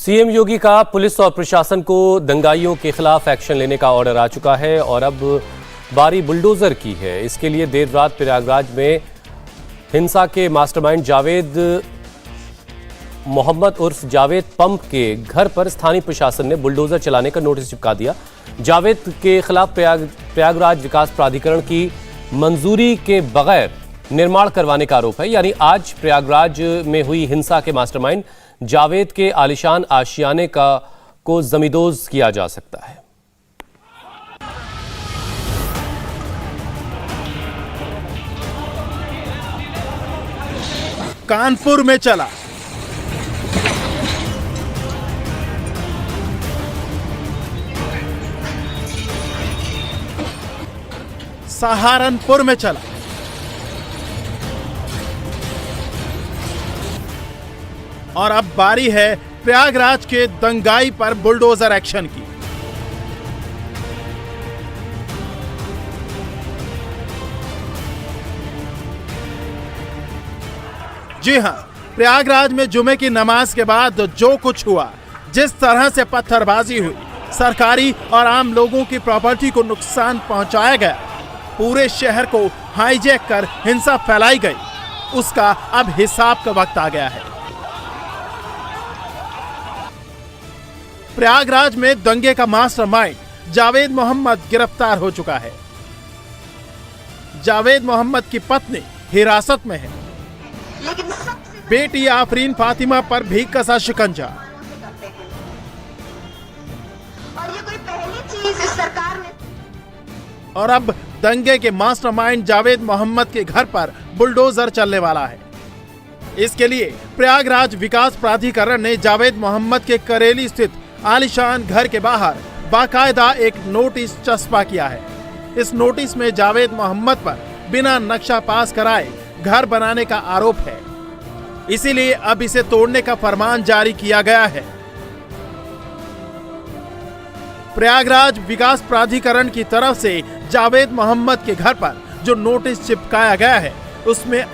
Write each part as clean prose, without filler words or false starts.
CM योगी का police और प्रशासन को दंगाइयों के खिलाफ एक्शन लेने का ऑर्डर आ चुका है और अब बारी बुलडोजर की है। इसके लिए देर रात प्रयागराज में हिंसा के मास्टरमाइंड जावेद मोहम्मद उर्फ जावेद पंप के घर पर स्थानीय प्रशासन ने बुलडोजर चलाने का नोटिस चिपका दिया। जावेद के खिलाफ प्रयागराज विकास प्राधिकरण की मंजूरी के बगैर निर्माण करवाने का आरोप है। यानी आज प्रयागराज में हुई हिंसा के मास्टरमाइंड जावेद के आलिशान आशियाने को जमींदोज किया जा सकता है। कानपुर में चला, सहारनपुर में चला, और अब बारी है प्रयागराज के दंगाई पर बुलडोजर एक्शन की। जी हां, प्रयागराज में जुमे की नमाज के बाद जो कुछ हुआ, जिस तरह से पत्थरबाजी हुई, सरकारी और आम लोगों की प्रॉपर्टी को नुकसान पहुंचाया गया, पूरे शहर को हाईजैक कर हिंसा फैलाई गई, उसका अब हिसाब का वक्त आ गया है। प्रयागराज में दंगे का मास्टरमाइंड जावेद मोहम्मद गिरफ्तार हो चुका है। जावेद मोहम्मद की पत्नी हिरासत में है। बेटी आफरीन फातिमा पर भी कसा शिकंजा। और अब दंगे के मास्टरमाइंड जावेद मोहम्मद के घर पर बुलडोजर चलने वाला है। इसके लिए प्रयागराज विकास प्राधिकरण ने जावेद मोहम्मद के करेली स्थित आलिशान घर के बाहर बाकायदा एक नोटिस चस्पा किया है। इस नोटिस में जावेद मोहम्मद पर बिना नक्शा पास कराए घर बनाने का आरोप है, इसीलिए अब इसे तोड़ने का फरमान जारी किया गया है। प्रयागराज विकास प्राधिकरण की तरफ से जावेद मोहम्मद के घर पर जो नोटिस चिपकाया गया है, उसमें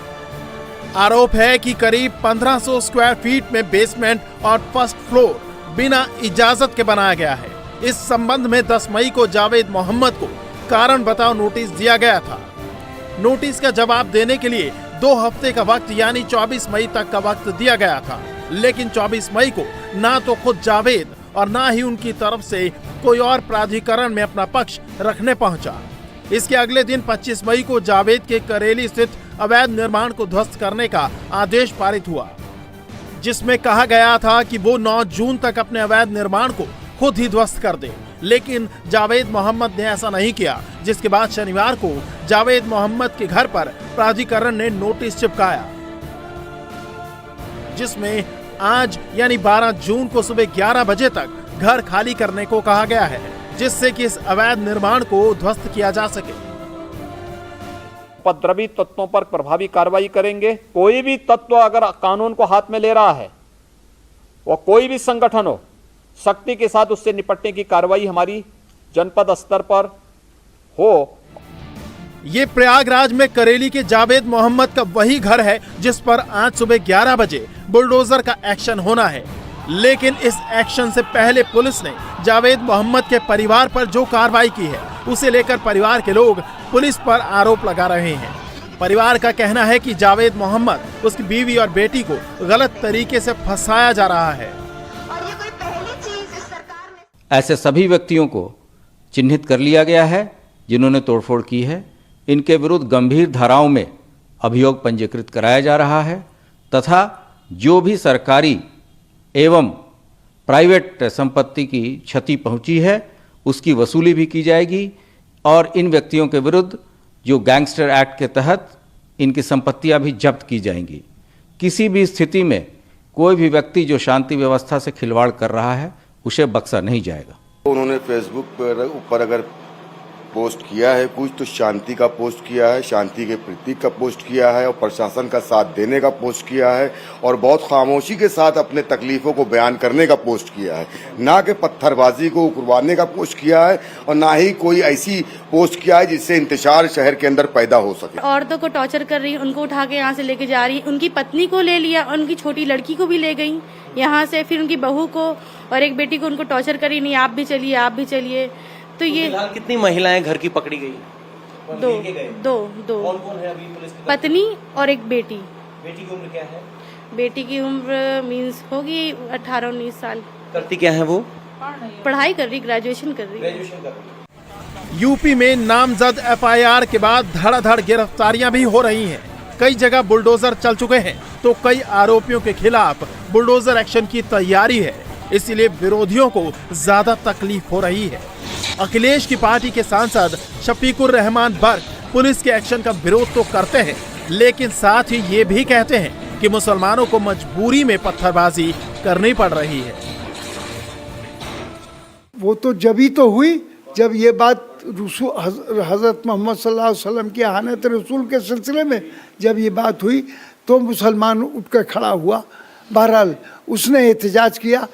आरोप है कि करीब 1500 स्क्वायर फीट में बेसमेंट और फर्स्ट फ्लोर बिना इजाजत के बनाया गया है। इस संबंध में 10 मई को जावेद मोहम्मद को कारण बताओ नोटिस दिया गया था। नोटिस का जवाब देने के लिए 2 हफ्ते का वक्त यानी 24 मई तक का वक्त दिया गया था, लेकिन 24 मई को ना तो खुद जावेद और ना ही उनकी तरफ से कोई और प्राधिकरण में अपना पक्ष रखने पहुंचा। इसके अगले दिन 25 मई को जावेद के करेली स्थित अवैध निर्माण को ध्वस्त करने का आदेश पारित हुआ, जिसमें कहा गया था कि वो 9 जून तक अपने अवैध निर्माण को खुद ही ध्वस्त कर दे, लेकिन जावेद मोहम्मद ने ऐसा नहीं किया, जिसके बाद शनिवार को जावेद मोहम्मद के घर पर प्राधिकरण ने नोटिस चिपकाया, जिसमें आज यानी 12 जून को सुबह 11 बजे तक घर खाली करने को कहा गया है, जिससे कि इस अवैध निर्माण को ध्वस्त किया जा सके। उपद्रवी तत्वों पर प्रभावी कार्रवाई करेंगे। कोई भी तत्व अगर कानून को हाथ में ले रहा है, वो कोई भी संगठन हो, सख्ती के साथ उससे निपटने की कार्रवाई हमारी जनपद स्तर पर हो। ये प्रयागराज में करेली के जावेद मोहम्मद का वही घर है जिस पर आज सुबह 11 बजे बुलडोजर का एक्शन होना है, लेकिन इस एक्शन से पहले पुलिस ने जावेद मोहम्मद के परिवार पर जो कार्रवाई की है, उसे लेकर परिवार के लोग पुलिस पर आरोप लगा रहे हैं। परिवार का कहना है कि जावेद मोहम्मद, उसकी बीवी और बेटी को गलत तरीके से फंसाया जा रहा है। और ये कोई पहली चीज इस सरकार ने ऐसे सभी व्यक्तियों को चिन्हित कर लिया गया है जिन्होंने तोड़फोड़ की है। इनके विरुद्ध गंभीर धाराओं में अभियोग पंजीकृत कराया जा रहा है तथा जो भी सरकारी एवं प्राइवेट संपत्ति की क्षति पहुंची है, उसकी वसूली भी की जाएगी और इन व्यक्तियों के विरुद्ध जो गैंगस्टर एक्ट के तहत इनकी संपत्तियां भी जब्त की जाएंगी। किसी भी स्थिति में कोई भी व्यक्ति जो शांति व्यवस्था से खिलवाड़ कर रहा है, उसे बख्शा नहीं जाएगा। उन्होंने फेसबुक पर ऊपर अगर पोस्ट किया है, कुछ तो शांति का पोस्ट किया है, शांति के प्रतीक का पोस्ट किया है और प्रशासन का साथ देने का पोस्ट किया है और बहुत खामोशी के साथ अपने तकलीफों को बयान करने का पोस्ट किया है, ना कि पत्थरबाजी को उकरवाने का पोस्ट किया है और ना ही कोई ऐसी पोस्ट किया है जिससे इंतशार शहर के अंदर पैदा हो सके। औरतों को टॉर्चर कर रही, उनको उठा के यहाँ से लेके जा रही, उनकी पत्नी को ले लिया और उनकी छोटी लड़की को भी ले गई यहाँ से, फिर उनकी बहू को और एक बेटी को उनको टॉर्चर करी, नहीं आप भी चलिए, आप भी चलिए। तो ये कितनी महिलाएं घर की पकड़ी गई? दो। कौन कौन है अभी पुलिस के? पत्नी और एक बेटी। बेटी की उम्र क्या है? बेटी की उम्र मीन्स होगी 18-19 साल। करती क्या है वो? पढ़ाई कर रही, ग्रेजुएशन कर रही। यूपी में नामजद एफआईआर के बाद धड़ाधड़ गिरफ्तारियां भी हो रही हैं। कई जगह बुलडोजर चल चुके हैं तो कई आरोपियों के खिलाफ बुलडोजर एक्शन की तैयारी है, इसलिए विरोधियों को ज्यादा तकलीफ हो रही है। अखिलेश की पार्टी के सांसद शफीकुर रहमान बर्क पुलिस के एक्शन का विरोध तो करते हैं, लेकिन साथ ही ये भी कहते हैं कि मुसलमानों को मजबूरी में पत्थरबाजी करनी पड़ रही है। वो तो जब ही तो हुई जब ये बात हज़रत मोहम्मद सल्लल्लाहु अलैहि वसल्लम की आनत रसूल के सिलसिले में जब ये बात हुई तो मुसलमान उठकर खड़ा हुआ। बहरहाल उसने एहतजाज किया,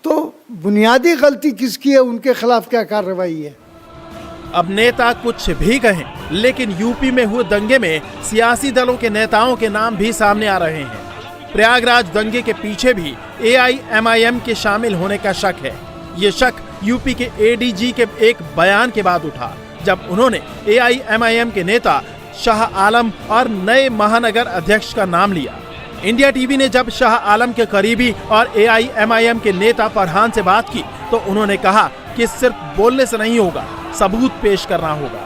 तो बुनियादी गलती किसकी है, उनके खिलाफ क्या कार्रवाई है? अब नेता कुछ भी कहें, लेकिन यूपी में हुए दंगे में सियासी दलों के नेताओं के नाम भी सामने आ रहे हैं। प्रयागराज दंगे के पीछे भी AIMIM के शामिल होने का शक है। ये शक यूपी के ADG के एक बयान के बाद उठा, जब उन्होंने AIMIM के नेता शाह आलम और नए महानगर अध्यक्ष का नाम लिया। इंडिया टीवी ने जब शाह आलम के करीबी और AIMIM के नेता फरहान से बात की तो उन्होंने कहा कि सिर्फ बोलने से नहीं होगा, सबूत पेश करना होगा।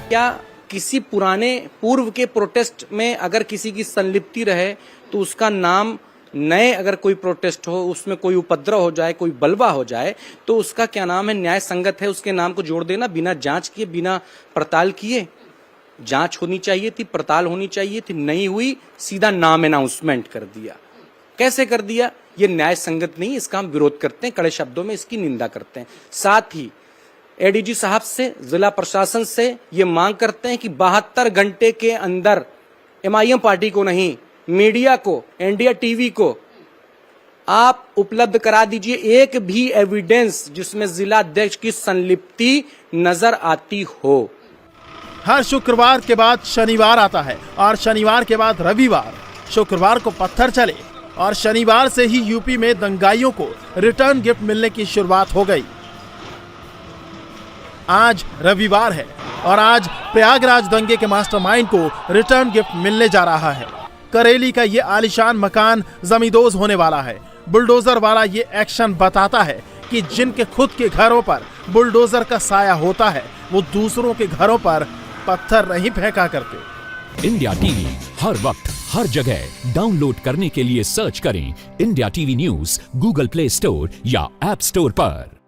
क्या किसी पुराने पूर्व के प्रोटेस्ट में अगर किसी की संलिप्ति रहे तो उसका नाम नए अगर कोई प्रोटेस्ट हो, उसमें कोई उपद्रव हो जाए, कोई बलवा हो जाए, तो उसका क्या नाम है, न्याय संगत है उसके नाम को जोड़ देना बिना जांच किए, बिना पड़ताल किए? जांच होनी चाहिए थी, पड़ताल होनी चाहिए थी, नहीं हुई, सीधा नाम अनाउंसमेंट कर दिया। कैसे कर दिया? ये न्याय संगत नहीं, इसका हम विरोध करते हैं, कड़े शब्दों में इसकी निंदा करते हैं। साथ ही ADG साहब से, जिला प्रशासन से ये मांग करते हैं कि 72 घंटे के अंदर MIM पार्टी को नहीं, मीडिया को, इंडिया टीवी को आप उपलब्ध करा दीजिए एक भी एविडेंस जिसमें जिला अध्यक्ष की संलिप्ति नजर आती हो। हर शुक्रवार के बाद शनिवार आता है और शनिवार के बाद रविवार। शुक्रवार को पत्थर चले और शनिवार से ही यूपी में दंगाइयों को रिटर्न गिफ्ट मिलने की शुरुआत हो गई। आज रविवार है और आज प्रयागराज दंगे के मास्टरमाइंड को रिटर्न गिफ्ट मिलने जा रहा है। करेली का ये आलीशान मकान जमींदोज होने वाला है। बुलडोजर वाला ये एक्शन बताता है कि जिनके खुद के घरों पर बुलडोजर का साया होता है वो दूसरों के घरों पर पत्थर नहीं फेंका करते। इंडिया टीवी हर वक्त हर जगह डाउनलोड करने के लिए सर्च करें India TV news Google play store या ऐप स्टोर पर।